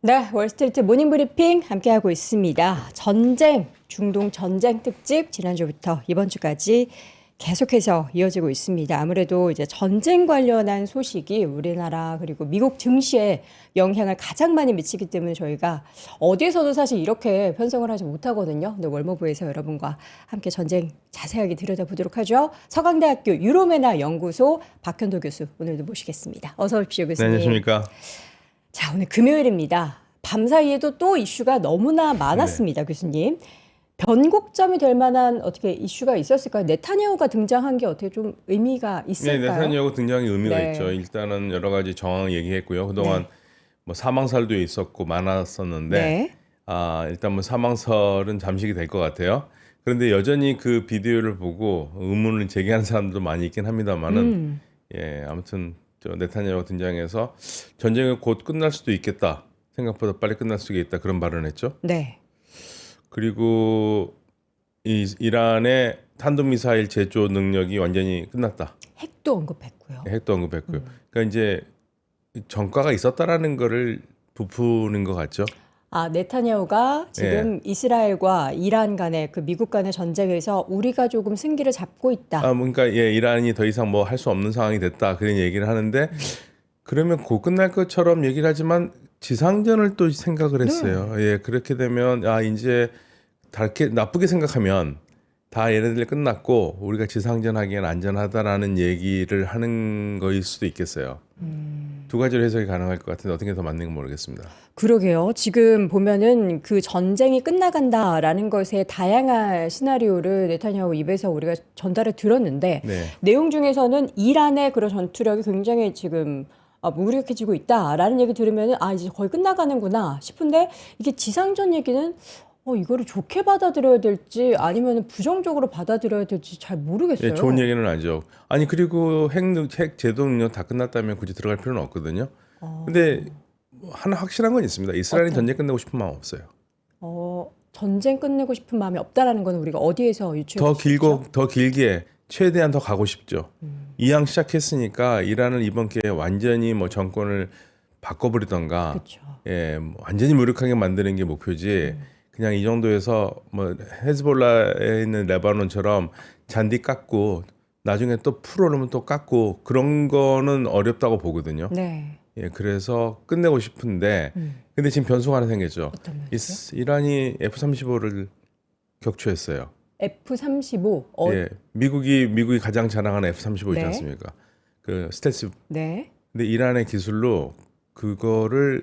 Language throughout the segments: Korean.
네, 월스트리트 모닝브리핑 함께하고 있습니다. 전쟁, 중동 전쟁 특집 지난주부터 이번 주까지 계속해서 이어지고 있습니다. 아무래도 이제 전쟁 관련한 소식이 우리나라 그리고 미국 증시에 영향을 가장 많이 미치기 때문에 저희가 어디에서도 사실 이렇게 편성을 하지 못하거든요. 근데 월모부에서 여러분과 함께 전쟁 자세하게 들여다보도록 하죠. 서강대학교 유로메나 연구소 박현도 교수 오늘도 모시겠습니다. 어서 오십시오, 교수님. 네, 안녕하십니까. 자, 오늘 금요일입니다. 밤사이에도 또 이슈가 너무나 많았습니다, 교수님. 변곡점이 될 만한 어떻게 이슈가 있었을까요? 네타냐후가 등장한 게 어떻게 좀 의미가 있을까요? 네, 네타냐후 등장이 의미가 네. 있죠. 일단은 여러 가지 정황 얘기했고요. 그동안 뭐 사망설도 있었고 많았었는데 네. 일단 뭐 사망설은 잠식이 될 것 같아요. 그런데 여전히 그 비디오를 보고 의문을 제기하는 사람들도 많이 있긴 합니다만은 아무튼 네타냐후 등장해서 전쟁이 곧 끝날 수도 있겠다. 생각보다 빨리 끝날 수도 있겠다. 그런 발언을 했죠. 네. 그리고 이란의 탄도미사일 제조 능력이 완전히 끝났다. 핵도 언급했고요. 핵도 언급했고요. 그러니까 이제 전과가 있었다라는 거를 부푸는 것 같죠. 아, 네타냐후가 지금 이스라엘과 이란 간의 그 미국 간의 전쟁에서 우리가 조금 승기를 잡고 있다. 그러니까 이란이 더 이상 뭐 할 수 없는 상황이 됐다 그런 얘기를 하는데 그러면 곧 끝날 것처럼 얘기를 하지만 지상전을 또 생각을 했어요. 그렇게 되면 이제 나쁘게 생각하면 다 얘네들 끝났고 우리가 지상전 하기엔 안전하다라는 얘기를 하는 거일 수도 있겠어요. 두 가지로 해석이 가능할 것 같은데 어떻게 더 맞는 건 모르겠습니다. 그러게요. 지금 보면은 그 전쟁이 끝나간다라는 것에 다양한 시나리오를 네타냐후 입에서 우리가 전달을 들었는데 내용 중에서는 이란의 그런 전투력이 굉장히 지금 무력해지고 있다라는 얘기 들으면 이제 거의 끝나가는구나 싶은데 이게 지상전 얘기는 이거를 좋게 받아들여야 될지 아니면 부정적으로 받아들여야 될지 잘 모르겠어요. 좋은 얘기는 아니죠. 그리고 핵 제도 능력 다 끝났다면 굳이 들어갈 필요는 없거든요. 근데 하나 확실한 건 있습니다. 이스라엘이 전쟁 끝내고 싶은 마음 없어요. 전쟁 끝내고 싶은 마음이 없다라는 건 우리가 어디에서 유추해 볼 수 있죠? 더 길게 최대한 더 가고 싶죠. 이왕 시작했으니까 이란을 이번 기회에 완전히 뭐 정권을 바꿔버리던가, 그렇죠. 완전히 무력하게 만드는 게 목표지. 그냥 이 정도에서 뭐 헤즈볼라에 있는 레바논처럼 잔디 깎고 나중에 또 풀어놓으면 또 깎고 그런 거는 어렵다고 보거든요. 네. 그래서 끝내고 싶은데 근데 지금 변수가 하나 생겼죠. 어떤 면이죠? 이란이 F-35를 격추했어요. F-35. 미국이 가장 자랑하는 F-35 있지 네. 않습니까? 그 스텔스. 네. 근데 이란의 기술로 그거를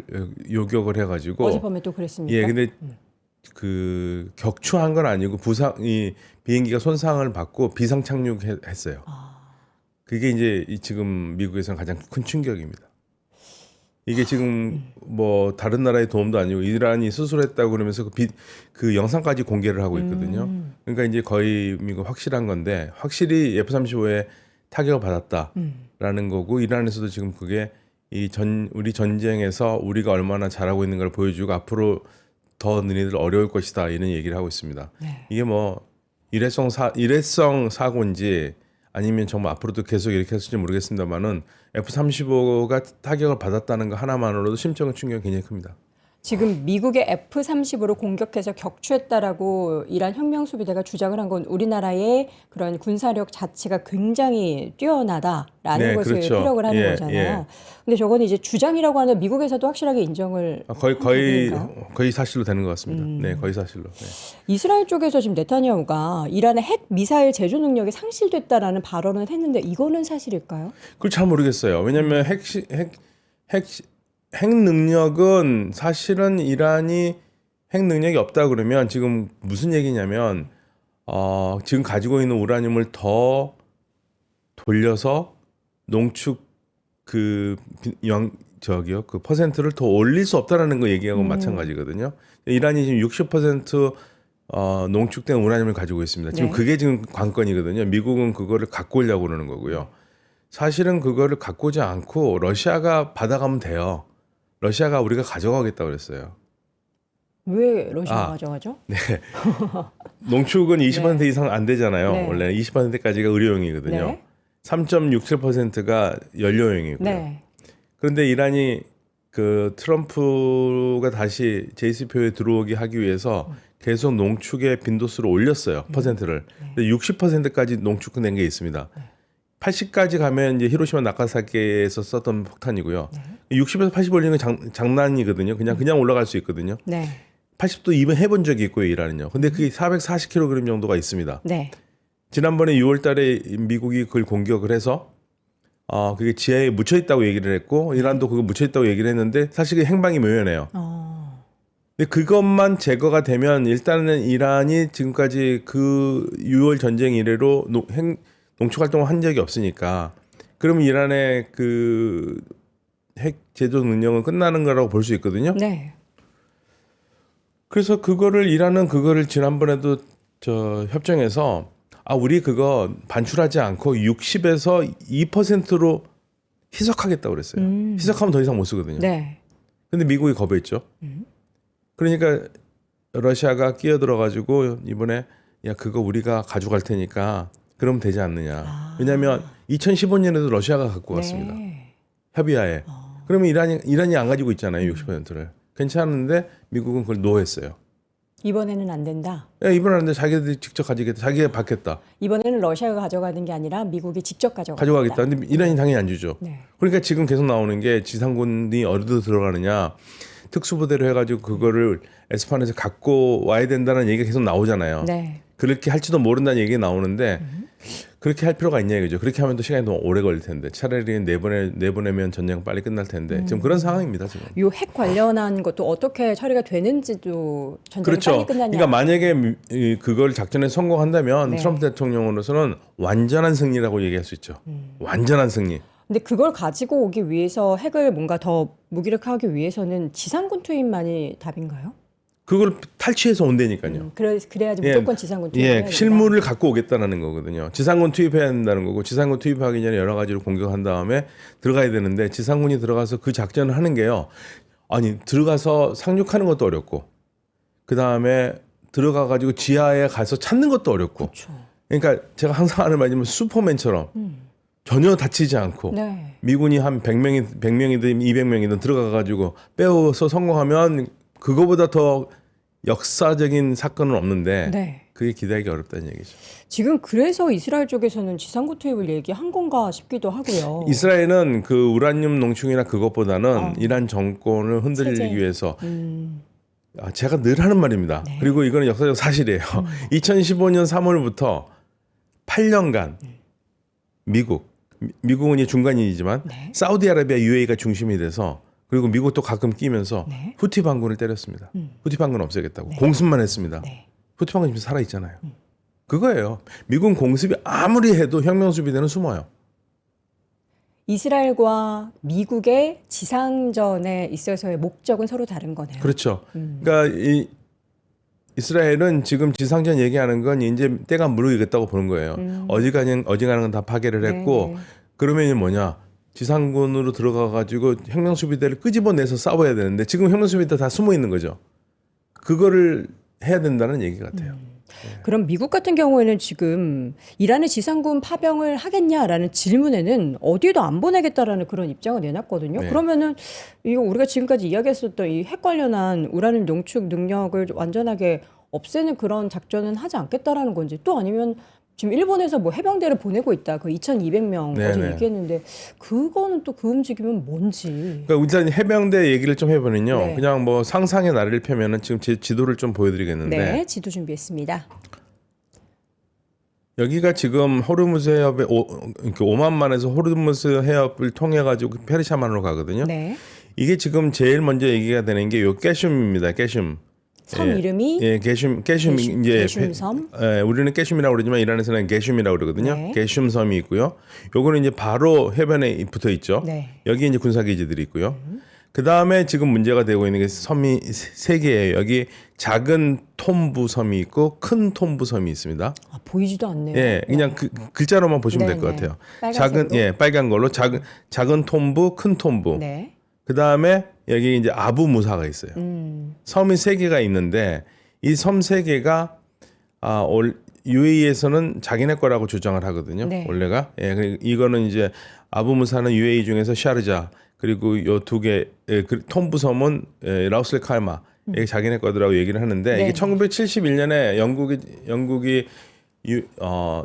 요격을 해가지고 어젯밤에 또 그랬습니까? 근데 그 격추한 건 아니고 이 비행기가 손상을 받고 비상 착륙했어요. 그게 이제 지금 미국에서는 가장 큰 충격입니다. 이게 지금 뭐 다른 나라의 도움도 아니고 이란이 스스로 했다고 그러면서 그 영상까지 공개를 하고 있거든요. 그러니까 이제 거의 미국 확실한 건데 확실히 F-35에 타격을 받았다라는 거고 이란에서도 지금 그게 우리 전쟁에서 우리가 얼마나 잘하고 있는 걸 보여주고 앞으로 더 너희들 어려울 것이다 이런 얘기를 하고 있습니다. 이게 뭐 일회성 사고인지 아니면 정말 앞으로도 계속 이렇게 할지 모르겠습니다만은 F-35가 타격을 받았다는 거 하나만으로도 심적인 충격이 굉장히 큽니다. 지금 미국의 F-35로 공격해서 격추했다라고 이란 혁명수비대가 주장을 한 건 우리나라의 그런 군사력 자체가 굉장히 뛰어나다라는 것을 그렇죠. 피력을 하는 거잖아요. 근데 저거는 이제 주장이라고 하는 미국에서도 확실하게 인정을 거의 사실로 되는 것 같습니다. 거의 사실로. 이스라엘 쪽에서 지금 네타냐후가 이란의 핵 미사일 제조 능력이 상실됐다라는 발언을 했는데 이거는 사실일까요? 그걸 잘 모르겠어요. 왜냐하면 핵 능력은 사실은 이란이 핵 능력이 없다 그러면 지금 무슨 얘기냐면 지금 가지고 있는 우라늄을 더 돌려서 농축 그 퍼센트를 더 올릴 수 없다라는 거 얘기하고 마찬가지거든요. 이란이 지금 60% 농축된 우라늄을 가지고 있습니다. 지금 그게 지금 관건이거든요. 미국은 그거를 갖고 오려고 그러는 거고요. 사실은 그거를 갖고 오지 않고 러시아가 받아가면 돼요. 러시아가 우리가 가져가겠다고 그랬어요. 왜 러시아가 가져가죠? 농축은 20% 이상 안 되잖아요. 원래 20%까지가 의료용이거든요. 3.67%가 연료용이고요. 그런데 이란이 그 트럼프가 다시 JCPO에 들어오게 하기 위해서 계속 농축의 빈도수를 올렸어요. 퍼센트를. 근데 60%까지 농축된 게 있습니다. 80까지 가면 이제 히로시마 나가사키에서 썼던 폭탄이고요. 60에서 80 올리는 건 장난이거든요. 그냥 올라갈 수 있거든요. 네. 80도 이번 해본 적이 있고요, 이란은요. 근데 그게 440kg 정도가 있습니다. 네. 지난번에 6월 달에 미국이 그걸 공격을 해서 그게 지하에 묻혀 있다고 얘기를 했고 이란도 그거 묻혀 있다고 얘기를 했는데 사실 그 행방이 묘연해요. 근데 그것만 제거가 되면 일단은 이란이 지금까지 그 6월 전쟁 이래로 농축 활동을 한 적이 없으니까 그러면 이란의 그 핵 제조 능력은 끝나는 거라고 볼 수 있거든요. 네. 그래서 이란은 그거를 지난번에도 저 협정에서 우리 그거 반출하지 않고 60에서 2%로 희석하겠다고 그랬어요. 희석하면 더 이상 못 쓰거든요. 네. 근데 미국이 거부했죠. 그러니까 러시아가 끼어들어 가지고 이번에 야 그거 우리가 가져갈 테니까 그러면 되지 않느냐. 왜냐하면 2015년에도 러시아가 갖고 갔습니다. 네. 협의하에. 그러면 이란이 안 가지고 있잖아요. 60%를. 괜찮은데 미국은 그걸 노했어요. 이번에는 안 된다. 이번에는 자기들이 직접 가지겠다. 자기가 받겠다. 이번에는 러시아가 가져가는 게 아니라 미국이 직접 가져가겠다. 근데 이란이 당연히 안 주죠. 네. 그러니까 지금 계속 나오는 게 지상군이 어디로 들어가느냐. 특수부대로 해가지고 그거를 에스판에서 갖고 와야 된다는 얘기가 계속 나오잖아요. 네. 그렇게 할지도 모른다는 얘기가 나오는데 그렇게 할 필요가 있냐 이거죠. 그렇게 하면 또 시간이 너무 오래 걸릴 텐데 차라리 내보내면 전쟁 빨리 끝날 텐데 지금 그런 상황입니다. 지금. 요 핵 관련한 것도 어떻게 처리가 되는지도 전쟁이 그렇죠. 빨리 끝나냐. 그러니까 만약에 그걸 작전에 성공한다면 네. 트럼프 대통령으로서는 완전한 승리라고 얘기할 수 있죠. 완전한 승리. 근데 그걸 가지고 오기 위해서 핵을 뭔가 더 무기력하기 위해서는 지상군 투입만이 답인가요? 그걸 탈취해서 온다니까요. 그래야지 예. 무조건 지상군 투입해야 된다. 실물을 갖고 오겠다는 거거든요. 지상군 투입해야 된다는 거고 지상군 투입하기 전에 여러 가지로 공격한 다음에 들어가야 되는데 지상군이 들어가서 그 작전을 하는 게요. 아니 들어가서 상륙하는 것도 어렵고 그 다음에 들어가 가지고 지하에 가서 찾는 것도 어렵고. 그렇죠. 그러니까 제가 항상 하는 말이지만 슈퍼맨처럼 전혀 다치지 않고 네. 미군이 한 100명이든 200명이든 들어가 가지고 빼어서 성공하면 그거보다 더 역사적인 사건은 없는데 네. 그게 기대하기 어렵다는 얘기죠. 지금 그래서 이스라엘 쪽에서는 지상군 투입을 얘기한 건가 싶기도 하고요. 이스라엘은 그 우라늄 농축이나 그것보다는 이란 정권을 흔들기 체제. 위해서 제가 늘 하는 말입니다. 네. 그리고 이거는 역사적 사실이에요. 2015년 3월부터 8년간 미국은 이제 중간인이지만 네. 사우디아라비아 UAE가 중심이 돼서 그리고 미국도 가끔 끼면서 네. 후티 반군을 때렸습니다. 후티 반군 없애겠다고 네. 공습만 했습니다. 네. 후티 반군 지금 살아 있잖아요. 그거예요. 미군 공습이 아무리 해도 혁명 수비대는 숨어요. 이스라엘과 미국의 지상전에 있어서의 목적은 서로 다른 거네요. 그렇죠. 그러니까 이스라엘은 지금 지상전 얘기하는 건 이제 때가 무르익었다고 보는 거예요. 어지간한 건 다 파괴를 했고 네. 그러면 이제 뭐냐? 지상군으로 들어가 가지고 혁명 수비대를 끄집어내서 싸워야 되는데 지금 혁명 수비대 다 숨어 있는 거죠. 그거를 해야 된다는 얘기 같아요. 그럼 미국 같은 경우에는 지금 이란의 지상군 파병을 하겠냐라는 질문에는 어디에도 안 보내겠다라는 그런 입장을 내놨거든요. 네. 그러면은 이거 우리가 지금까지 이야기했었던 이 핵 관련한 우라늄 농축 능력을 완전하게 없애는 그런 작전은 하지 않겠다라는 건지 또 아니면 지금 일본에서 뭐 해병대를 보내고 있다. 그 2,200명 어제 네네. 얘기했는데 그거는 또 그 움직임은 뭔지. 그러니까 일단 해병대 얘기를 좀 해보면요. 네. 그냥 뭐 상상의 나래를 펴면은 지금 제 지도를 좀 보여드리겠는데 네, 지도 준비했습니다. 여기가 지금 호르무즈 해협의 오만만에서 호르무즈 해협을 통해 가지고 페르시아만으로 가거든요. 네. 이게 지금 제일 먼저 얘기가 되는 게 요 깨슘입니다. 깨슘. 섬 예. 이름이 예, 게슘 이제 게슘섬. 우리는 깨슘이라고 그러지만 이란에서는 게슘이라고 그러거든요. 네. 게슘섬이 있고요. 요거는 이제 바로 해변에 붙어 있죠. 네. 여기 이제 군사 기지들이 있고요. 그 다음에 지금 문제가 되고 있는 게 섬이 세 개예요. 여기 작은 톰부 섬이 있고 큰 톰부 섬이 있습니다. 아, 보이지도 않네요. 예, 그냥 그 글자로만 보시면 네, 될 것 네. 같아요. 빨간색으로? 빨간 걸로 작은 톰부, 큰 톰부. 네. 그 다음에 여기 이제 아부 무사가 있어요. 섬이 세 개가 있는데 이 섬 세 개가 UAE에서는 자기네 거라고 주장을 하거든요. 네. 원래가. 예, 이거는 이제 아부 무사는 UAE 중에서 샤르자, 그리고 요 두 개, 톰부 섬은 라우슬 칼마, 자기네 거더라고 얘기를 하는데 네. 이게 1971년에 영국이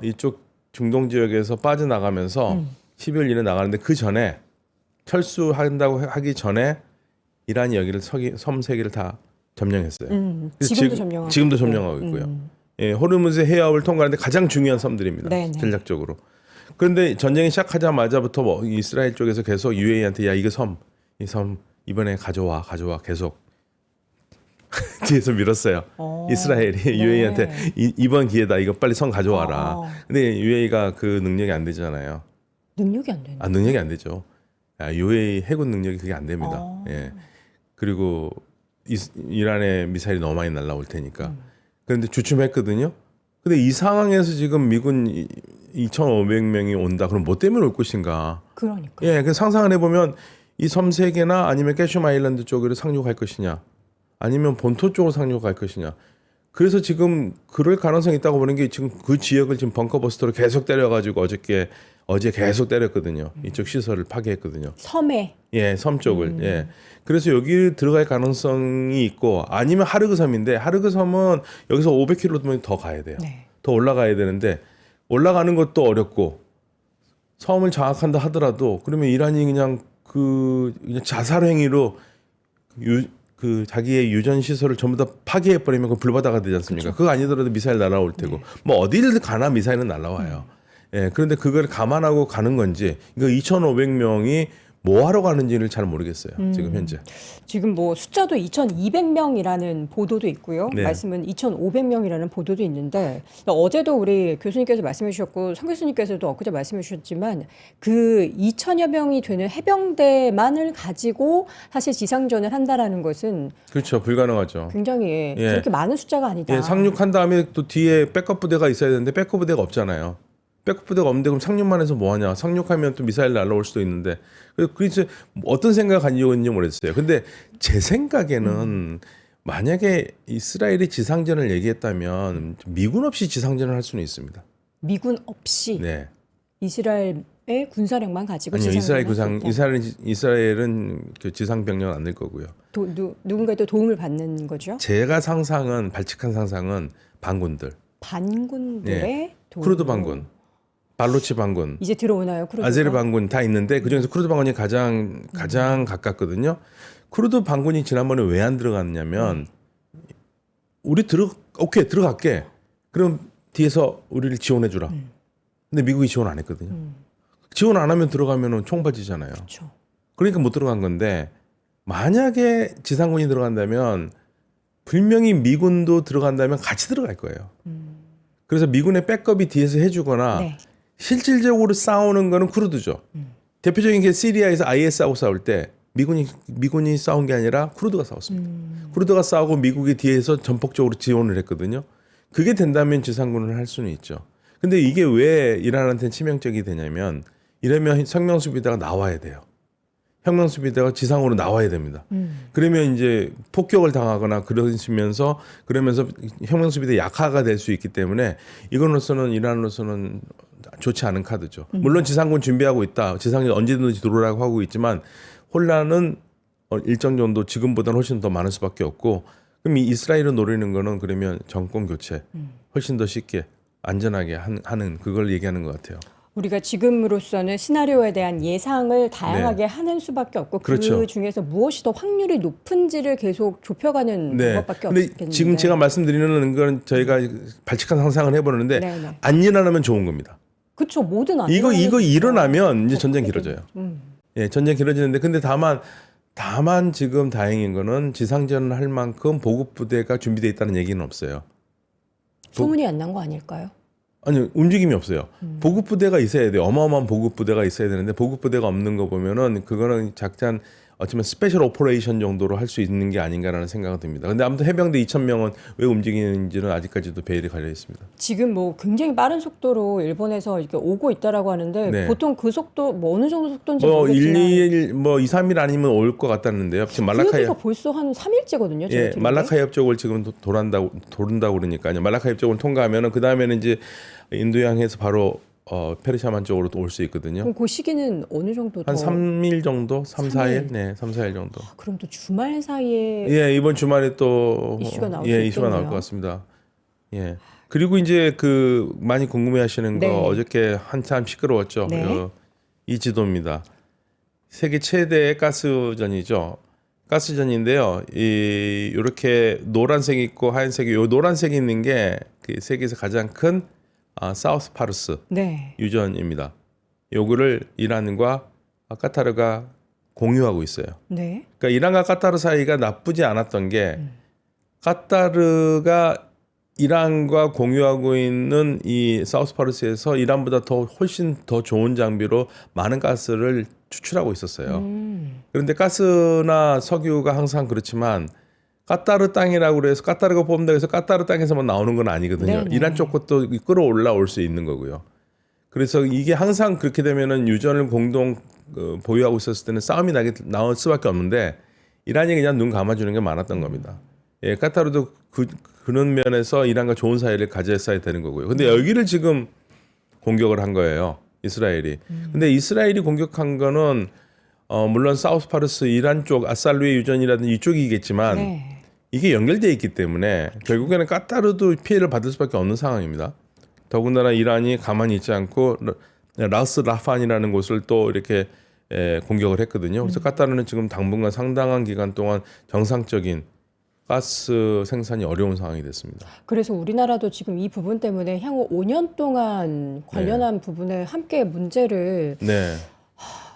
이쪽 중동 지역에서 빠져나가면서 12월 1일에 나가는데 그 전에 철수한다고 하기 전에 이란이 여기를 섬 세 개를 다 점령했어요. 그래서 지금도 점령하고 있고요. 예, 호르무즈 해협을 통과하는데 가장 중요한 섬들입니다. 네네. 전략적으로. 그런데 전쟁이 시작하자마자부터 뭐 이스라엘 쪽에서 계속 UAE한테 야 이 섬 이번에 가져와 계속 뒤에서 밀었어요. 이스라엘이 네. UAE한테 이번 기회다 이거 빨리 섬 가져와라. 어. 근데 UAE가 그 능력이 안 되잖아요. 능력이 안 되는. 능력이 안 되죠. UAE 해군 능력이 그게 안 됩니다. 어. 예. 그리고 이란의 미사일이 너무 많이 날라올 테니까. 그런데 주춤했거든요. 근데 이 상황에서 지금 미군 2,500명이 온다. 그럼 뭐 때문에 올 것인가? 그러니까. 예, 그 상상을 해보면 이 섬 세 개나 아니면 캐슘 아일랜드 쪽으로 상륙할 것이냐, 아니면 본토 쪽으로 상륙할 것이냐. 그래서 지금 그럴 가능성이 있다고 보는 게 지금 그 지역을 지금 벙커버스터로 계속 때려가지고 어제 계속 때렸거든요. 이쪽 시설을 파괴했거든요. 섬에. 예, 섬 쪽을. 예. 그래서 여기 들어갈 가능성이 있고 아니면 하르그 섬인데 하르그 섬은 여기서 500km 더 가야 돼요. 네. 더 올라가야 되는데 올라가는 것도 어렵고 섬을 장악한다 하더라도 그러면 이란이 그냥 그냥 자살 행위로 그 자기의 유전 시설을 전부 다 파괴해 버리면 그 불바다가 되지 않습니까? 그거 아니더라도 미사일 날아올 테고 뭐 어디를 가나 미사일은 날아와요. 예, 그런데 그걸 감안하고 가는 건지 이거 2,500명이 뭐 하러 가는지를 잘 모르겠어요. 지금 현재. 지금 뭐 숫자도 2,200명이라는 보도도 있고요. 네. 말씀은 2,500명이라는 보도도 있는데 어제도 우리 교수님께서 말씀해 주셨고 성 교수님께서도 엊그제 말씀해 주셨지만 그 2,000여 명이 되는 해병대만을 가지고 사실 지상전을 한다라는 것은 그렇죠. 불가능하죠. 굉장히 예. 그렇게 많은 숫자가 아니다. 예, 상륙한 다음에 또 뒤에 백업 부대가 있어야 되는데 백업 부대가 없잖아요. 백업 부대가 없는데 그럼 상륙만 해서 뭐 하냐? 상륙하면 또 미사일 날라올 수도 있는데. 그래서 어떤 생각을 가지고 있는지 모르겠어요. 근데 제 생각에는 만약에 이스라엘이 지상전을 얘기했다면 미군 없이 지상전을 할 수는 있습니다. 미군 없이 네. 이스라엘의 군사력만 가지고 아니요, 지상전을 할 수 있다. 이스라엘은 그 지상 병력은 안 낼 거고요. 누군가의 또 도움을 받는 거죠. 제가 상상은 발칙한 상상은 반군들, 반군들의 네. 도움으로. 쿠르드 반군, 발로치 반군, 이제 들어오나요? 쿠르드가? 아제르 반군 다 있는데 그 중에서 쿠르드 반군이 가장 가깝거든요. 쿠르드 반군이 지난번에 왜 안 들어갔냐면 우리 오케이 들어갈게. 그럼 뒤에서 우리를 지원해 주라. 근데 미국이 지원 안 했거든요. 지원 안 하면 들어가면은 총 맞이잖아요. 그렇죠. 그러니까 못 들어간 건데 만약에 지상군이 들어간다면 분명히 미군도 들어간다면 같이 들어갈 거예요. 그래서 미군의 백업이 뒤에서 해주거나 네. 실질적으로 싸우는 거는 쿠르드죠. 대표적인 게 시리아에서 IS하고 싸울 때 미군이 싸운 게 아니라 쿠르드가 싸웠습니다. 쿠르드가 싸우고 미국이 뒤에서 전폭적으로 지원을 했거든요. 그게 된다면 지상군을 할 수는 있죠. 근데 이게 왜 이란한테는 치명적이 되냐면 이러면 혁명수비대가 나와야 돼요. 혁명수비대가 지상으로 나와야 됩니다. 그러면 이제 폭격을 당하거나 그러면서 혁명수비대 약화가 될 수 있기 때문에 이거로서는 이란으로서는 좋지 않은 카드죠. 물론 지상군 준비하고 있다. 지상에 언제든지 들어오라고 하고 있지만 혼란은 일정 정도 지금보다는 훨씬 더 많을 수밖에 없고 그럼 이 이스라엘을 노리는 거는 그러면 정권 교체 훨씬 더 쉽게 안전하게 하는 그걸 얘기하는 것 같아요. 우리가 지금으로서는 시나리오에 대한 예상을 다양하게 하는 수밖에 없고 그렇죠. 그 중에서 무엇이 더 확률이 높은지를 계속 좁혀가는 방법밖에 근데 없겠는데. 지금 제가 말씀드리는 건 저희가 발칙한 상상을 해보는데 네네. 안 일어나면 좋은 겁니다. 그렇죠. 뭐든 안 이거 일어나면 일어나면 이제 좋죠. 전쟁 길어져요. 음. 예, 전쟁 길어지는데 근데 다만 지금 다행인 거는 지상전을 할 만큼 보급 부대가 준비되어 있다는 얘기는 없어요. 소문이 안 난 거 아닐까요? 아니 움직임이 없어요. 보급 부대가 있어야 돼요. 어마어마한 보급 부대가 있어야 되는데 보급 부대가 없는 거 보면은 그거는 작전 어쩌면 스페셜 오퍼레이션 정도로 할 수 있는 게 아닌가라는 생각은 듭니다. 근데 아무튼 해병대 2,000명은 왜 움직이는지는 아직까지도 베일이 갈려 있습니다. 지금 뭐 굉장히 빠른 속도로 일본에서 이렇게 오고 있다라고 하는데 네. 보통 그 속도 뭐 어느 정도 속도인지 뭐 모르겠지만 1, 2일, 뭐 2, 3일 아니면 올 것 같다는데요. 지금 그 얘기가 벌써 한 3일째거든요. 예, 말라카이협 쪽을 지금 도른다고 그러니까요. 말라카이협 쪽을 통과하면은 그 다음에는 이제 인도양에서 바로 페르시아만 쪽으로 올 수 있거든요. 그럼 그 시기는 어느 정도 더? 한 3일 정도, 3, 4일, 3일. 네, 3, 4일 정도. 그럼 또 주말 사이에 예, 이번 주말에 또 이슈가 나올 수 이슈가 나올 있겠네요. 것 같습니다. 예. 그리고 이제 그 많이 궁금해하시는 거 네. 어저께 한참 시끄러웠죠. 네. 이 지도입니다. 세계 최대의 가스전이죠. 가스전인데요. 이렇게 노란색이 있고 하얀색이 요 노란색이 있는 게 그 세계에서 가장 큰 사우스 파르스 네. 유전입니다. 요거를 이란과 카타르가 공유하고 있어요. 네. 그러니까 이란과 카타르 사이가 나쁘지 않았던 게 카타르가 이란과 공유하고 있는 이 사우스 파르스에서 이란보다 훨씬 더 좋은 장비로 많은 가스를 추출하고 있었어요. 그런데 가스나 석유가 항상 그렇지만 카타르 땅이라고 그래서 카타르가 뽑는다고 해서 카타르 땅에서만 나오는 건 아니거든요. 네네. 이란 쪽 것도 끌어올라올 수 있는 거고요. 그래서 이게 항상 그렇게 되면은 유전을 공동 보유하고 있었을 때는 싸움이 나올 수밖에 없는데 이란이 그냥 눈 감아주는 게 많았던 겁니다. 예, 카타르도 그런 면에서 이란과 좋은 사이를 가졌어야 되는 거고요. 근데 여기를 지금 공격을 한 거예요. 이스라엘이. 근데 이스라엘이 공격한 거는 물론 사우스 파르스 이란 쪽 아살루의 유전이라든지 이쪽이겠지만 네. 이게 연결되어 있기 때문에 결국에는 카타르도 피해를 받을 수밖에 없는 상황입니다. 더군다나 이란이 가만히 있지 않고 라스 라판이라는 곳을 또 이렇게 공격을 했거든요. 그래서 카타르는 지금 당분간 상당한 기간 동안 정상적인 가스 생산이 어려운 상황이 됐습니다. 그래서 우리나라도 지금 이 부분 때문에 향후 5년 동안 관련한 부분에 함께 문제를 네.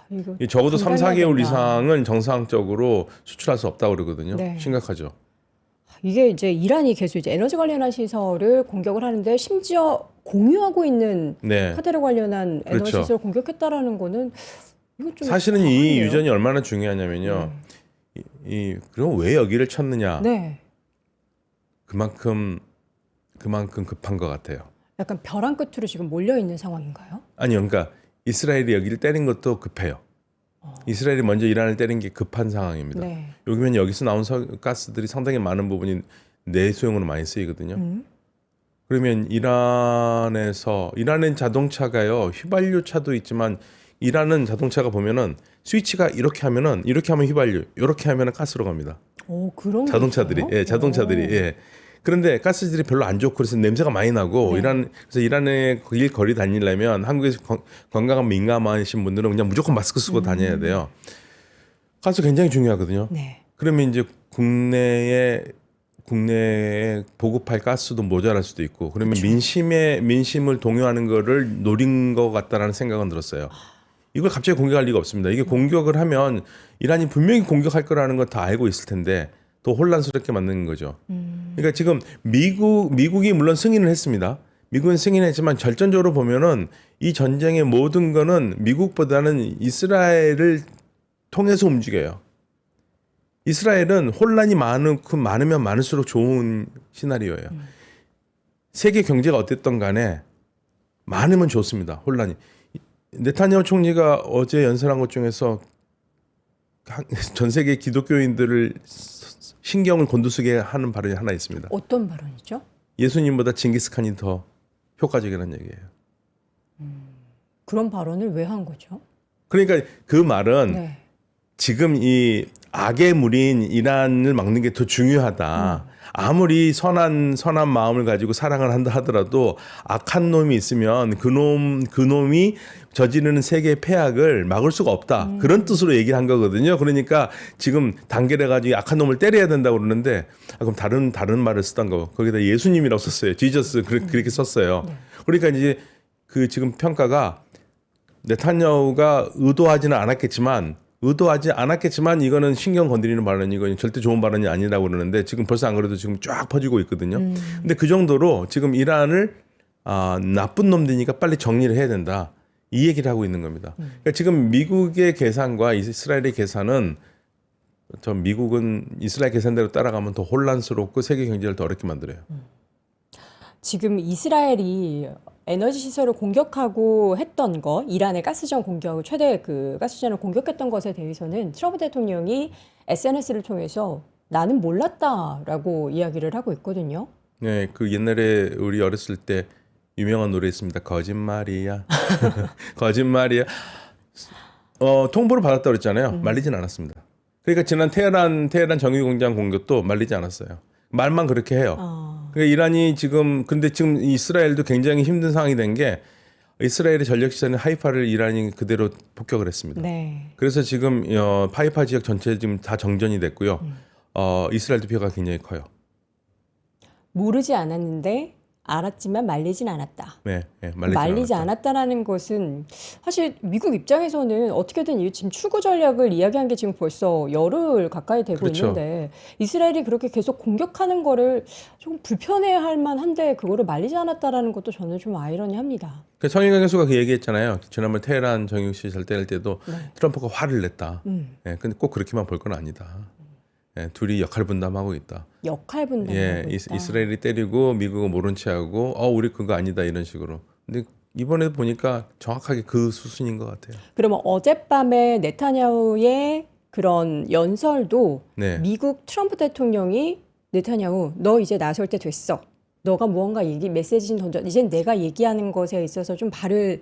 이거 적어도 3, 감당해야 4개월 된다. 이상은 정상적으로 수출할 수 없다고 그러거든요. 네. 심각하죠. 이게 이제 이란이 계속 이제 에너지 관련한 시설을 공격을 하는데 심지어 공유하고 있는 네. 카테르 관련한 에너지 그렇죠. 시설을 공격했다라는 거는 이건 좀 사실은 이 과하네요. 유전이 얼마나 중요하냐면요. 그럼 왜 여기를 쳤느냐? 네. 그만큼 급한 것 같아요. 약간 벼랑 끝으로 지금 몰려 있는 상황인가요? 아니요, 그러니까 이스라엘이 여기를 때린 것도 급해요. 이스라엘이 먼저 이란을 때린 게 급한 상황입니다. 네. 여기면 여기서 나온 가스들이 상당히 많은 부분이 내수용으로 많이 쓰이거든요. 그러면 이란의 자동차가요, 휘발유 차도 있지만 이란은 자동차가 보면은 스위치가 이렇게 하면 휘발유, 이렇게 하면은 가스로 갑니다. 오, 그런 게 자동차들이, 있어요? 예, 자동차들이, 오. 예. 그런데 가스질이 별로 안 좋고 그래서 냄새가 많이 나고 네. 그래서 이란에 길거리 다니려면 한국에서 건강한 민감하신 분들은 그냥 무조건 마스크 쓰고 다녀야 돼요. 가스 굉장히 중요하거든요. 네. 그러면 이제 국내에 보급할 가스도 모자랄 수도 있고 그러면 민심을 동요하는 거를 노린 것 같다라는 생각은 들었어요. 이걸 갑자기 공격할 리가 없습니다. 이게 공격을 하면 이란이 분명히 공격할 거라는 걸 다 알고 있을 텐데 더 혼란스럽게 만드는 거죠. 그러니까 지금 미국이 물론 승인을 했습니다. 미국은 승인했지만 결정적으로 보면은 이 전쟁의 모든 거는 미국보다는 이스라엘을 통해서 움직여요. 이스라엘은 혼란이 많으면 많을수록 좋은 시나리오예요. 세계 경제가 어땠든 간에 많으면 좋습니다. 혼란이. 네타냐후 총리가 어제 연설한 것 중에서 전 세계 기독교인들을 신경을 곤두서게 하는 발언이 하나 있습니다. 어떤 발언이죠? 예수님보다 징기스칸이 더 효과적이라는 얘기예요. 그런 발언을 왜 한 거죠? 그러니까 그 말은 네. 지금 이 악의 무리인 이란을 막는 게 더 중요하다. 아무리 선한 마음을 가지고 사랑을 한다 하더라도 악한 놈이 있으면 그 놈이 저지르는 세계의 폐악을 막을 수가 없다. 그런 뜻으로 얘기를 한 거거든요. 그러니까 지금 단결해 가지고 악한 놈을 때려야 된다고 그러는데 그럼 다른 말을 쓰던 거. 거기다 예수님이라고 썼어요. 지저스 그렇게 썼어요. 그러니까 이제 그 지금 평가가 네타냐후가 의도하지 않았겠지만 이거는 신경 건드리는 발언이고 절대 좋은 발언이 아니라고 그러는데 지금 벌써 안 그래도 지금 쫙 퍼지고 있거든요. 근데 그 정도로 지금 이란을 나쁜 놈들이니까 빨리 정리를 해야 된다. 이 얘기를 하고 있는 겁니다. 그러니까 지금 미국의 계산과 이스라엘의 계산은 미국은 이스라엘 계산대로 따라가면 더 혼란스럽고 세계 경제를 더 어렵게 만들어요. 지금 이스라엘이 에너지 시설을 공격하고 했던 것, 이란의 가스전 공격을 최대 그 가스전을 공격했던 것에 대해서는 트럼프 대통령이 SNS를 통해서 나는 몰랐다라고 이야기를 하고 있거든요. 네, 그 옛날에 우리 어렸을 때 유명한 노래 있습니다. 거짓말이야. 거짓말이야. 통보를 받았다고 그랬잖아요. 말리진 않았습니다. 그러니까 지난 테헤란 정유공장 공격도 말리지 않았어요. 말만 그렇게 해요. 그러니까 이란이 근데 지금 이스라엘도 굉장히 힘든 상황이 된 게 이스라엘의 전력 시설인 하이파를 이란이 그대로 폭격을 했습니다. 네. 그래서 지금 하이파 지역 전체 지금 다 정전이 됐고요. 이스라엘도 피해가 굉장히 커요. 모르지 않았는데 알았지만 말리진 않았다. 네, 말리지 않았다라는 것은 사실 미국 입장에서는 어떻게든 이 지금 추구 전략을 이야기한 게 지금 벌써 열흘 가까이 되고 그렇죠. 있는데 이스라엘이 그렇게 계속 공격하는 거를 조금 불편해할 만한데 그거를 말리지 않았다라는 것도 저는 좀 아이러니합니다. 성인강 교수가 그 얘기했잖아요. 지난번 테헤란 정유시설 때릴 때도 네. 트럼프가 화를 냈다. 근데 꼭 그렇게만 볼 건 아니다. 둘이 역할 분담하고 있다. 역할 분담하고 있다. 이스라엘이 때리고 미국은 모른 체하고 우리 그거 아니다 이런 식으로. 근데 이번에 보니까 정확하게 그 수순인 것 같아요. 그러면 어젯밤에 네타냐후의 그런 연설도 네. 미국 트럼프 대통령이 네타냐후 너 이제 나설 때 됐어. 너가 무언가 메시지 좀 던져. 이젠 내가 얘기하는 것에 있어서 좀 발을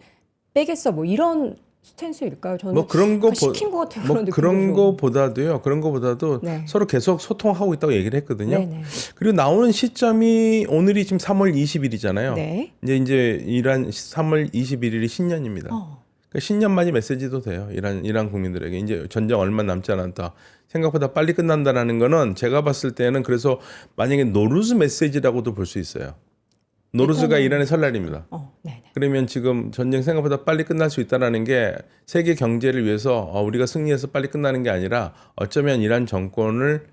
빼겠어. 뭐 이런 스탠스일까요? 저는 그런 거 시킨 것 같은 그런 거보다도요. 그런 거보다도 네. 서로 계속 소통하고 있다고 얘기를 했거든요. 네네. 그리고 나오는 시점이 오늘이 지금 3월 20일이잖아요. 네. 이제 이란 3월 21일이 신년입니다. 그러니까 신년만이 메시지도 돼요. 이란 국민들에게 이제 전쟁 얼마 남지 않았다. 생각보다 빨리 끝난다라는 거는 제가 봤을 때는 그래서 만약에 노루즈 메시지라고도 볼 수 있어요. 노루즈가 이란의 설날입니다. 네네. 그러면 지금 전쟁 생각보다 빨리 끝날 수 있다라는 게 세계 경제를 위해서 우리가 승리해서 빨리 끝나는 게 아니라 어쩌면 이란 정권을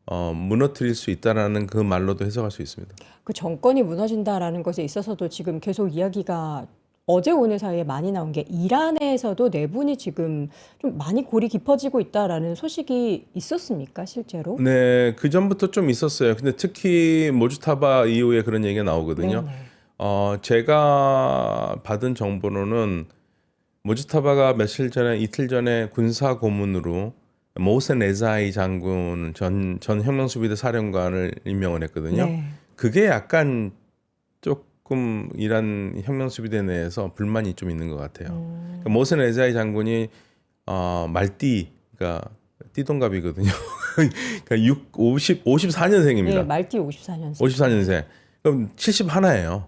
무너뜨릴 수 있다라는 그 말로도 해석할 수 있습니다. 그 정권이 무너진다라는 것에 있어서도 지금 계속 이야기가 어제 오늘 사이에 많이 나온 게 이란에서도 내분이 지금 좀 많이 골이 깊어지고 있다라는 소식이 있었습니까, 실제로? 네, 그 전부터 좀 있었어요. 근데 특히 모주타바 이후에 그런 얘기가 나오거든요. 네네. 제가 받은 정보로는 모주타바가 이틀 전에 군사 고문으로 모센 레자이 장군 전 혁명수비대 사령관을 임명을 했거든요. 네. 그게 약간 조금 이란 혁명수비대 내에서 불만이 좀 있는 것 같아요. 그러니까 모센 레자이 장군이 그러니까 띠동갑이거든요. 그러니까 54년생입니다. 네, 말띠 54년생. 54년생. 그럼 71예요.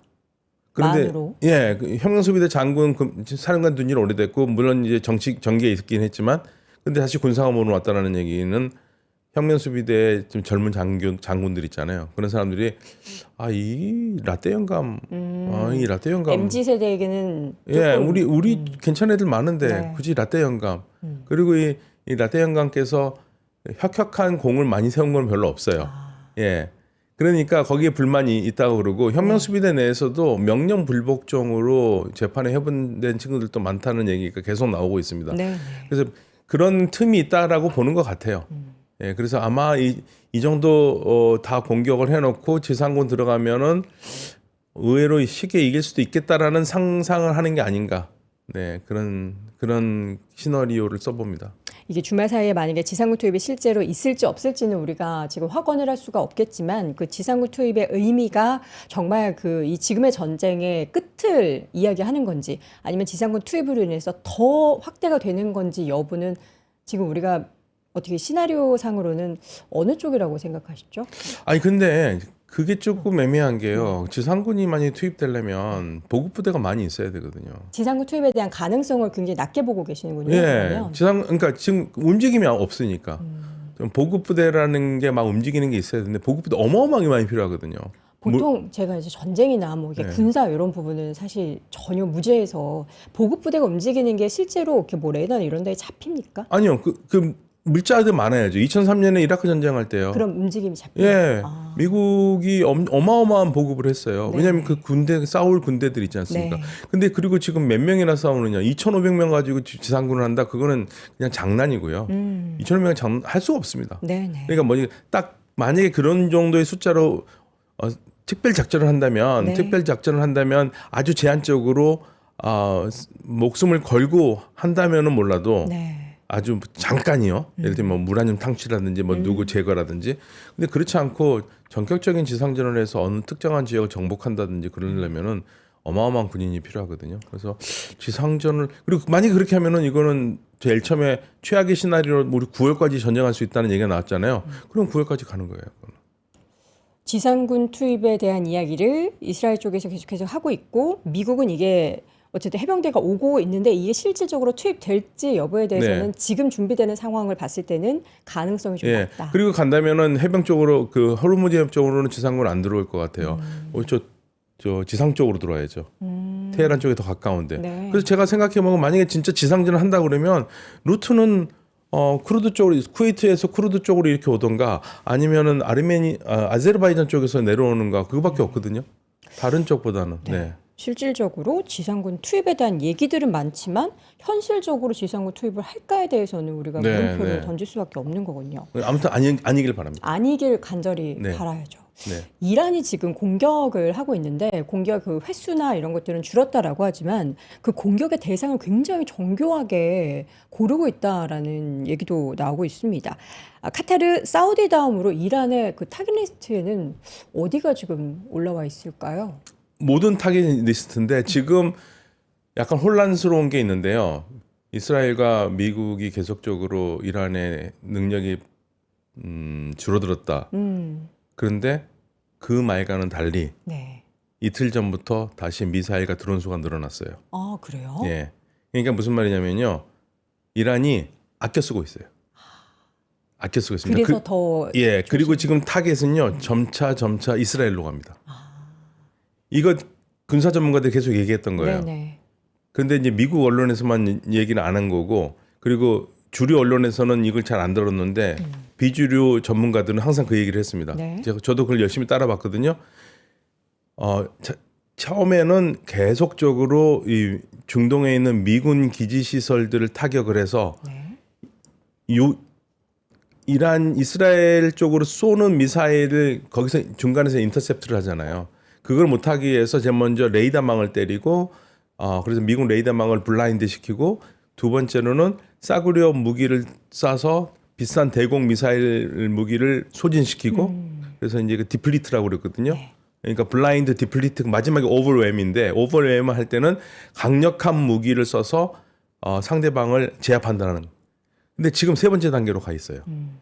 그런데 만으로? 그 혁명수비대 장군 사령관 둔 지 오래됐고 물론 이제 정계에 있긴 했지만 근데 다시 군사고문으로 왔다라는 얘기는 혁명수비대 좀 젊은 장군들 있잖아요. 그런 사람들이 이 라떼 영감, 이 라떼 영감. MZ 세대에게는 우리 괜찮은 애들 많은데 네. 굳이 라떼 영감. 그리고 이 라떼 영감께서 혁혁한 공을 많이 세운 건 별로 없어요. 그러니까 거기에 불만이 있다고 그러고 혁명수비대 내에서도 명령 불복종으로 재판에 해본된 친구들도 많다는 얘기가 계속 나오고 있습니다. 네. 그래서 그런 틈이 있다라고 보는 것 같아요. 그래서 아마 이 정도 다 공격을 해놓고 지상군 들어가면은 의외로 쉽게 이길 수도 있겠다라는 상상을 하는 게 아닌가. 그런 시나리오를 써봅니다. 이게 주말 사이에 만약에 지상군 투입이 실제로 있을지 없을지는 우리가 지금 확언을 할 수가 없겠지만 그 지상군 투입의 의미가 정말 이 지금의 전쟁의 끝을 이야기하는 건지 아니면 지상군 투입으로 인해서 더 확대가 되는 건지 여부는 지금 우리가 어떻게 시나리오 상으로는 어느 쪽이라고 생각하시죠? 아니 근데 그게 조금 애매한 게요. 지상군이 많이 투입되려면 보급부대가 많이 있어야 되거든요. 지상군 투입에 대한 가능성을 굉장히 낮게 보고 계시는군요. 그러면. 그러니까 지금 움직임이 없으니까 좀 보급부대라는 게 막 움직이는 게 있어야 되는데 보급부대 어마어마하게 많이 필요하거든요. 보통 제가 이제 전쟁이나 뭐 이게 군사 이런 부분은 사실 전혀 무죄해서 보급부대가 움직이는 게 실제로 이렇게 뭐 레이더나 이런 데에 잡힙니까? 아니요, 그 물자들 많아야죠. 2003년에 이라크 전쟁할 때요. 그럼 움직임이 잡혀요. 미국이 어마어마한 보급을 했어요. 네. 왜냐하면 그 싸울 군대들 있지 않습니까? 네. 근데 그리고 지금 몇 명이나 싸우느냐? 2,500명 가지고 지상군을 한다? 그거는 그냥 장난이고요. 2,500명 할 수가 없습니다. 네네. 그러니까 딱 만약에 그런 정도의 숫자로 특별 작전을 한다면 아주 제한적으로 목숨을 걸고 한다면은 몰라도. 아주 잠깐이요. 예를 들면 우라늄 탕취라든지 누구 제거라든지. 근데 그렇지 않고 전격적인 지상전을 해서 어느 특정한 지역을 정복한다든지 그러려면은 어마어마한 군인이 필요하거든요. 그래서 지상전을 그리고 만약에 그렇게 하면은 이거는 제일 처음에 최악의 시나리오로 우리 9월까지 전쟁할 수 있다는 얘기가 나왔잖아요. 그럼 9월까지 가는 거예요. 그거는. 지상군 투입에 대한 이야기를 이스라엘 쪽에서 계속해서 하고 있고 미국은 이게 어쨌든 해병대가 오고 있는데 이게 실질적으로 투입될지 여부에 대해서는 네. 지금 준비되는 상황을 봤을 때는 가능성이 좀 예. 낮다. 그리고 간다면은 해병 쪽으로 그 호르무즈 해협 쪽으로는 지상군 안 들어올 것 같아요. 저 지상 쪽으로 들어와야죠. 테헤란 쪽에 더 가까운데. 네. 그래서 제가 생각해보면 만약에 진짜 지상전을 한다 그러면 루트는 쿠르드 쪽으로 쿠웨이트에서 쿠르드 쪽으로 이렇게 오던가 아니면은 아제르바이잔 쪽에서 내려오는가 그거밖에 없거든요. 다른 쪽보다는. 네. 실질적으로 지상군 투입에 대한 얘기들은 많지만 현실적으로 지상군 투입을 할까에 대해서는 우리가 네, 물음표를 네. 던질 수밖에 없는 거군요. 아무튼 아니길 바랍니다. 아니길 간절히 네. 바라야죠. 네. 이란이 지금 공격을 하고 있는데 공격 그 횟수나 이런 것들은 줄었다라고 하지만 그 공격의 대상을 굉장히 정교하게 고르고 있다라는 얘기도 나오고 있습니다. 카타르, 사우디 다음으로 이란의 그 타깃 리스트에는 어디가 지금 올라와 있을까요? 모든 타깃 리스트인데 지금 약간 혼란스러운 게 있는데요. 이스라엘과 미국이 계속적으로 이란의 능력이 줄어들었다. 그런데 그 말과는 달리 네. 이틀 전부터 다시 미사일과 드론 수가 늘어났어요. 아, 그래요? 예. 그러니까 무슨 말이냐면요. 이란이 아껴 쓰고 있어요. 아껴 쓰고 있습니다. 그래서 더 예. 그리고 지금 타겟은요. 점차 이스라엘로 갑니다. 이거 군사 전문가들 계속 얘기했던 거예요. 네네. 그런데 이제 미국 언론에서만 얘기는 안 한 거고 그리고 주류 언론에서는 이걸 잘 안 들었는데 비주류 전문가들은 항상 그 얘기를 했습니다. 네. 저도 그걸 열심히 따라봤거든요. 처음에는 계속적으로 이 중동에 있는 미군 기지 시설들을 타격을 해서 네. 이스라엘 쪽으로 쏘는 미사일을 거기서 중간에서 인터셉트를 하잖아요. 그걸 못하기 위해서 제일 먼저 레이더망을 때리고 그래서 미군 레이더망을 블라인드 시키고 두 번째로는 싸구려 무기를 쏴서 비싼 대공 미사일 무기를 소진시키고 그래서 이제 그 디플리트라고 그랬거든요. 네. 그러니까 블라인드 디플리트 마지막에 오버웨임인데 오버웨임을 할 때는 강력한 무기를 써서 상대방을 제압한다는. 근데 지금 세 번째 단계로 가 있어요.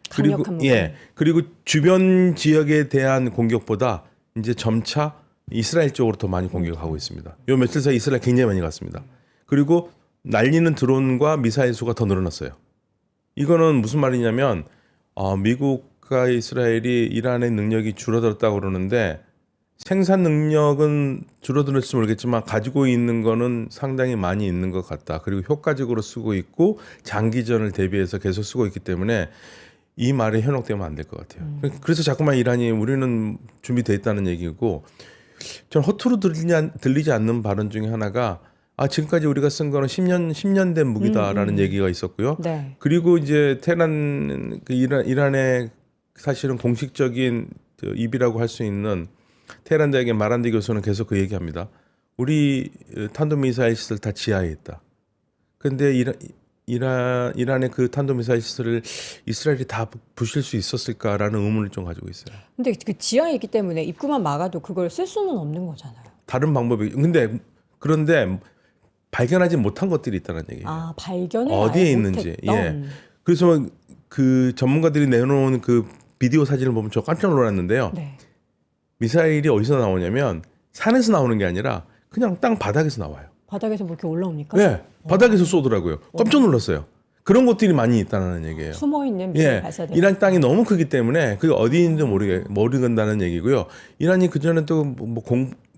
그리고 강력한 무기. 그리고 주변 지역에 대한 공격보다 이제 점차 이스라엘 쪽으로 더 많이 공격하고 있습니다. 요 며칠 사이 이스라엘 굉장히 많이 갔습니다. 그리고 날리는 드론과 미사일 수가 더 늘어났어요. 이거는 무슨 말이냐면 미국과 이스라엘이 이란의 능력이 줄어들었다고 그러는데 생산 능력은 줄어들었을지 모르겠지만 가지고 있는 거는 상당히 많이 있는 것 같다. 그리고 효과적으로 쓰고 있고 장기전을 대비해서 계속 쓰고 있기 때문에 이 말이 현혹되면 안 될 것 같아요. 그래서 자꾸만 이란이 우리는 준비돼 있다는 얘기고 전 허투루 들리지 않는 발언 중에 하나가 지금까지 우리가 쓴 거는 10년 된 무기다라는 얘기가 있었고요. 네. 그리고 이제 테헤란 이란의 사실은 공식적인 입이라고 할 수 있는 테헤란 대학의 마란디 교수는 계속 그 얘기합니다. 우리 탄도미사일 시설 다 지하에 있다. 그런데 이란의 그 탄도미사일 시설을 이스라엘이 다 부실 수 있었을까라는 의문을 좀 가지고 있어요. 근데 그 지하에 있기 때문에 입구만 막아도 그걸 쓸 수는 없는 거잖아요. 다른 방법이 그런데 발견하지 못한 것들이 있다는 얘기예요. 발견을 어디에 아예 있는지. 못했던. 예. 그래서 그 전문가들이 내놓은 그 비디오 사진을 보면 저 깜짝 놀랐는데요. 네. 미사일이 어디서 나오냐면 산에서 나오는 게 아니라 그냥 땅 바닥에서 나와요. 바닥에서 뭐 이렇게 올라옵니까? 네, 바닥에서 쏘더라고요. 깜짝 놀랐어요. 그런 것들이 많이 있다는 얘기예요. 숨어 있는 미사일 발사대. 이란 땅이 너무 크기 때문에 그게 어디 있는지 모르겠다는 얘기고요. 이란이 그 전에 또 뭐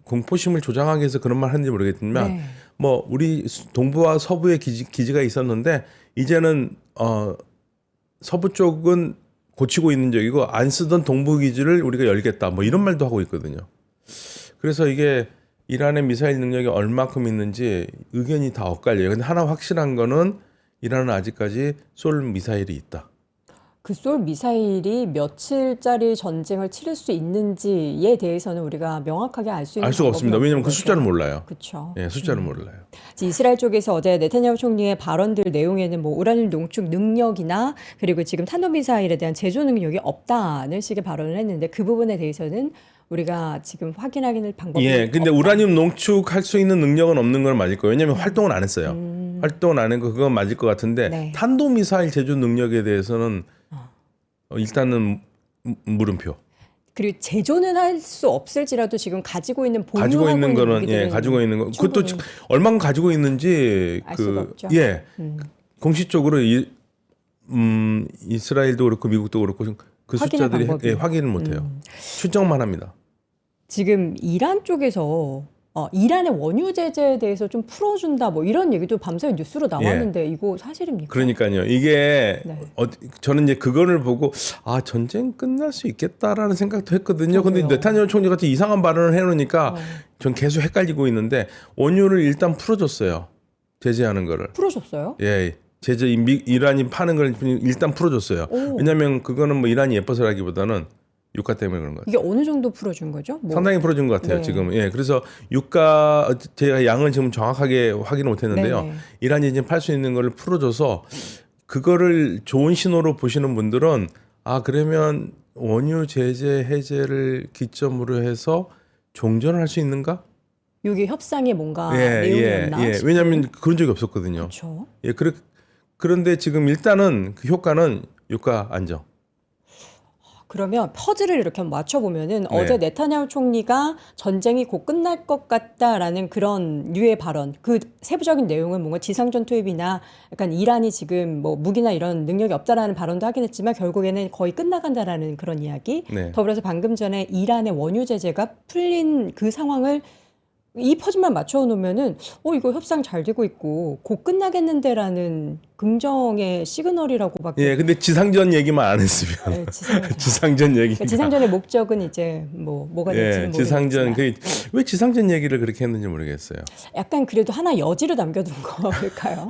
공포심을 조장하기 위해서 그런 말 하는지 모르겠지만, 네. 뭐 우리 동부와 서부에 기지가 있었는데 이제는 서부 쪽은 고치고 있는 적이고 안 쓰던 동부 기지를 우리가 열겠다. 뭐 이런 말도 하고 있거든요. 그래서 이게 이란의 미사일 능력이 얼마큼 있는지 의견이 다 엇갈려요. 근데 하나 확실한 거는 이란은 아직까지 쏠 미사일이 있다. 그 쏠 미사일이 며칠짜리 전쟁을 치를 수 있는지에 대해서는 우리가 명확하게 알 수 있는 알 수가 없습니다. 왜냐하면 그 숫자를 몰라요. 그렇죠. 예, 숫자를 몰라요. 이스라엘 쪽에서 어제 네타냐후 총리의 발언들 내용에는 뭐 우라늄 농축 능력이나 그리고 지금 탄도미사일에 대한 제조 능력이 없다는 식의 발언을 했는데 그 부분에 대해서는 우리가 지금 확인하기는 방법이 예, 근데 없다. 우라늄 농축할 수 있는 능력은 없는 건 맞을 거예요. 왜냐하면 활동을 안 했어요. 활동을 안 한 거 그건 맞을 것 같은데 네. 탄도미사일 제조 능력에 대해서는 일단은 물음표. 그리고 제조는 할 수 없을지라도 지금 가지고 있는 보유하고 가지고 있는 거는 무기들은 가지고 있는 거 그것도 충분히 얼마큼 가지고 있는지 알 수가 없죠. 공식적으로 이스라엘도 그렇고 미국도 그렇고 그 확인할 숫자들이 방법이. 확인을 못해요. 추정만 합니다. 지금 이란 쪽에서 이란의 원유 제재에 대해서 좀 풀어준다 뭐 이런 얘기도 밤새 뉴스로 나왔는데 이거 사실입니까? 그러니까요. 이게 네. 저는 이제 그거를 보고 전쟁 끝날 수 있겠다라는 생각도 했거든요. 근데 저도요. 네타냐후 총리 같은 이상한 발언을 해놓으니까 전 계속 헷갈리고 있는데 원유를 일단 풀어줬어요. 제재하는 거를. 풀어줬어요? 예. 제재 이란이 파는 걸 일단 풀어줬어요. 오. 왜냐하면 그거는 뭐 이란이 예뻐서라기보다는 유가 때문에 그런 것 같아요. 이게 어느 정도 풀어준 거죠? 뭐. 상당히 풀어준 것 같아요. 네. 지금. 예. 그래서 유가 제가 양은 지금 정확하게 확인을 못했는데요. 네네. 이란이 이제 팔 수 있는 거를 풀어줘서 그거를 좋은 신호로 보시는 분들은 그러면 원유 제재 해제를 기점으로 해서 종전을 할 수 있는가? 이게 협상에 뭔가 내용이었나? 싶은. 왜냐하면 그런 적이 없었거든요. 그렇죠. 예, 그런데 지금 일단은 그 효과는 유가 안정. 그러면 퍼즐을 이렇게 한번 맞춰보면은 네. 어제 네타냐후 총리가 전쟁이 곧 끝날 것 같다라는 그런 류의 발언, 그 세부적인 내용은 뭔가 지상전 투입이나 약간 이란이 지금 뭐 무기나 이런 능력이 없다라는 발언도 하긴 했지만 결국에는 거의 끝나간다라는 그런 이야기. 네. 더불어서 방금 전에 이란의 원유 제재가 풀린 그 상황을 이 퍼즐만 맞춰 놓으면은 이거 협상 잘 되고 있고 곧 끝나겠는데라는 긍정의 시그널이라고밖에. 예, 근데 지상전 얘기만 안 했으면 네, 지상전. 지상전 얘기. 그러니까 지상전의 목적은 이제 뭐가 될지는 예, 지상전 모르겠지만 왜 지상전 얘기를 그렇게 했는지 모르겠어요. 약간 그래도 하나 여지를 남겨둔 걸까요?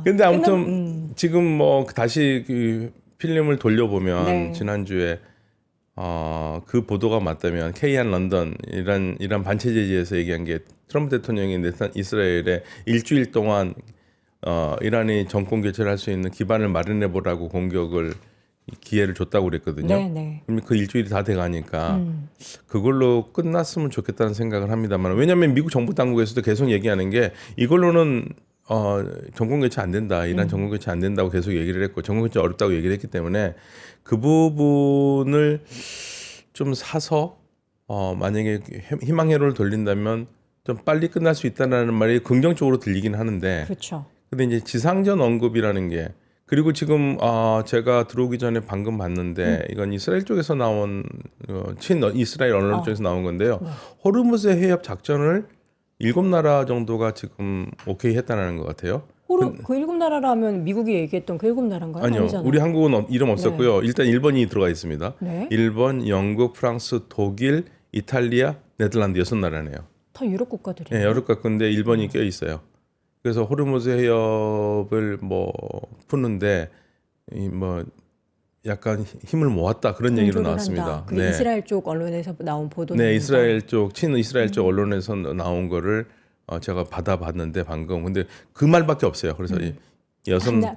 근데 아무튼 끝남- 지금 뭐 다시 그 필름을 돌려보면 네. 지난주에 그 보도가 맞다면 KN 런던 이란 반체 제재에서 얘기한 게 트럼프 대통령이 이스라엘에 일주일 동안 이란이 정권 교체를 할 수 있는 기반을 마련해 보라고 공격을 기회를 줬다고 그랬거든요. 네. 그럼 그 일주일이 다 돼가니까 그걸로 끝났으면 좋겠다는 생각을 합니다만 왜냐하면 미국 정부 당국에서도 계속 얘기하는 게 이걸로는 정권 교체 안 된다. 이란 정권 교체 안 된다고 계속 얘기를 했고 정권 교체 어렵다고 얘기를 했기 때문에 그 부분을 좀 사서 만약에 희망회로를 돌린다면 좀 빨리 끝날 수 있다는 말이 긍정적으로 들리긴 하는데 그렇죠. 근데 이제 지상전 언급이라는 게 그리고 지금 제가 들어오기 전에 방금 봤는데 이건 이스라엘 쪽에서 나온 친 이스라엘 언론 쪽에서 나온 건데요. 호르무즈 해협 작전을 7나라 정도가 지금 오케이 했다는 것 같아요. 그 일곱 나라라면 미국이 얘기했던 그 일곱 나라인가요? 아니요. 아니잖아요. 우리 한국은 이름 없었고요. 일단 일본이 들어가 있습니다. 네. 일본, 영국, 프랑스, 독일, 이탈리아, 네덜란드 6나라네요. 다 유럽 국가들이에요. 네, 유럽 같은데 일본이 껴 있어요. 그래서 호르무즈 해협을 뭐 푸는데 뭐 약간 힘을 모았다 그런 얘기로 공조를 나왔습니다. 한다. 그게 이스라엘 쪽 언론에서 나온 보도는 네, 이스라엘 쪽 친이스라엘 쪽 언론에서 나온 거를 제가 받아봤는데 방금 근데 그 말밖에 없어요. 그래서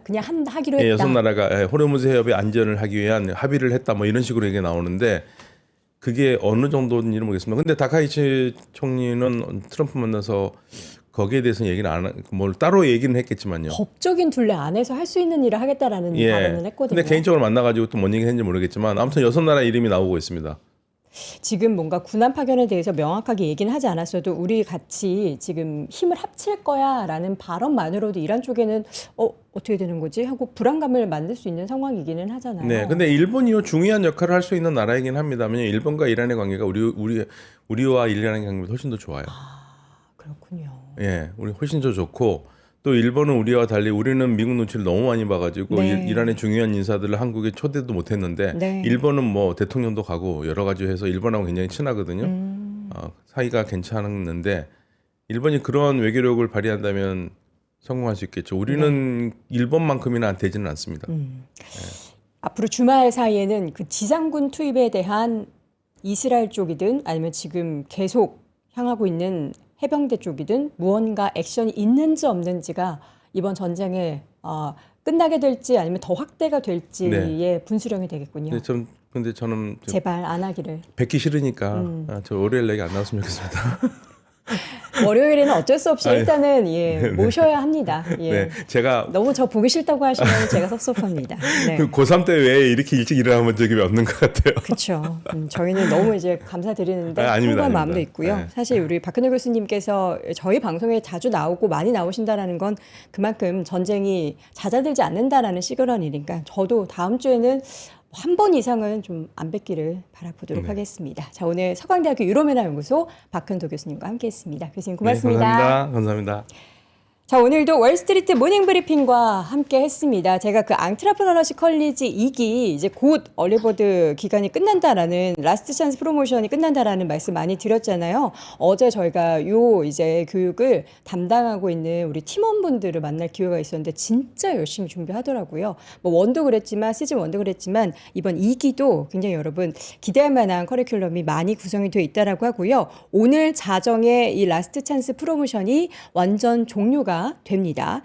그냥 하기로 했다. 6나라가 호르무즈 해협의 안전을 하기 위한 합의를 했다 뭐 이런 식으로 얘기 나오는데 그게 어느 정도인지는 모르겠습니다. 근데 다카이치 총리는 트럼프 만나서 거기에 대해서는 얘기는 뭘 따로 얘기는 했겠지만요. 법적인 둘레 안에서 할 수 있는 일을 하겠다라는 발언을 했거든요. 근데 개인적으로 만나가지고 또 뭔 얘기 했는지 모르겠지만 아무튼 6나라 이름이 나오고 있습니다. 지금 뭔가 군함 파견에 대해서 명확하게 얘기는 하지 않았어도 우리 같이 지금 힘을 합칠 거야라는 발언만으로도 이란 쪽에는 어떻게 되는 거지 하고 불안감을 만들 수 있는 상황이기는 하잖아요. 네, 근데 일본이 중요한 역할을 할 수 있는 나라이긴 합니다. 왜냐면 일본과 이란의 관계가 우리와 이란의 관계가 훨씬 더 좋아요. 그렇군요. 예, 우리 훨씬 더 좋고 또 일본은 우리와 달리 우리는 미국 눈치를 너무 많이 봐가지고 네. 이란의 중요한 인사들을 한국에 초대도 못했는데 네. 일본은 뭐 대통령도 가고 여러 가지 해서 일본하고 굉장히 친하거든요. 사이가 괜찮았는데 일본이 그런 외교력을 발휘한다면 성공할 수 있겠죠. 우리는 일본만큼이나 되지는 않습니다. 앞으로 주말 사이에는 그 지상군 투입에 대한 이스라엘 쪽이든 아니면 지금 계속 향하고 있는 해병대 쪽이든 무언가 액션이 있는지 없는지가 이번 전쟁에 끝나게 될지 아니면 더 확대가 될지의 분수령이 되겠군요. 근데 좀 근데 저는 제발 안 하기를. 뵙기 싫으니까 저 월요일 얘기 안 나왔으면 좋겠습니다. 월요일에는 어쩔 수 없이 아니, 일단은 예, 네. 모셔야 합니다. 예. 네, 제가 너무 저 보기 싫다고 하시면 제가 섭섭합니다. 네. 그 고3 때 왜 이렇게 일찍 일어나본 적이 없는 것 같아요. 그렇죠. 저희는 너무 이제 감사드리는데 아닙니다, 성공한 마음도 아닙니다. 있고요. 네. 사실 우리 박근혜 교수님께서 저희 방송에 자주 나오고 많이 나오신다라는 건 그만큼 전쟁이 잦아들지 않는다라는 시그널이니까 저도 다음 주에는 한 번 이상은 좀 안 뵙기를 바라보도록 네. 하겠습니다. 자, 오늘 서강대학교 유로메나연구소 박근도 교수님과 함께했습니다. 교수님 고맙습니다. 네, 감사합니다. 감사합니다. 자, 오늘도 월스트리트 모닝 브리핑과 함께 했습니다. 제가 그 앙트레프너러십 컬리지 2기 이제 곧 얼리버드 기간이 끝난다라는 라스트 찬스 프로모션이 끝난다라는 말씀 많이 드렸잖아요. 어제 저희가 요 이제 교육을 담당하고 있는 우리 팀원분들을 만날 기회가 있었는데 진짜 열심히 준비하더라고요. 뭐 원도 그랬지만 시즌 원도 그랬지만 이번 2기도 굉장히 여러분 기대할 만한 커리큘럼이 많이 구성이 되어 있다라고 하고요. 오늘 자정의 이 라스트 찬스 프로모션이 완전 종료가 됩니다.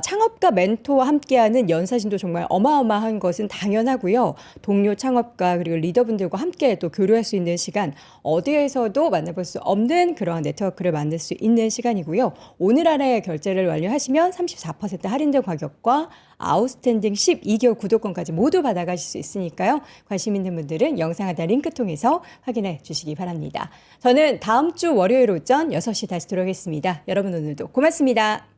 창업가 멘토와 함께하는 연사진도 정말 어마어마한 것은 당연하고요. 동료 창업가 그리고 리더분들과 함께 또 교류할 수 있는 시간, 어디에서도 만나볼 수 없는 그러한 네트워크를 만들 수 있는 시간이고요. 오늘 안에 결제를 완료하시면 34% 할인된 가격과 아웃스탠딩 12개월 구독권까지 모두 받아가실 수 있으니까요. 관심 있는 분들은 영상 하단 링크 통해서 확인해 주시기 바랍니다. 저는 다음 주 월요일 오전 6시 다시 돌아오겠습니다. 여러분 오늘도 고맙습니다.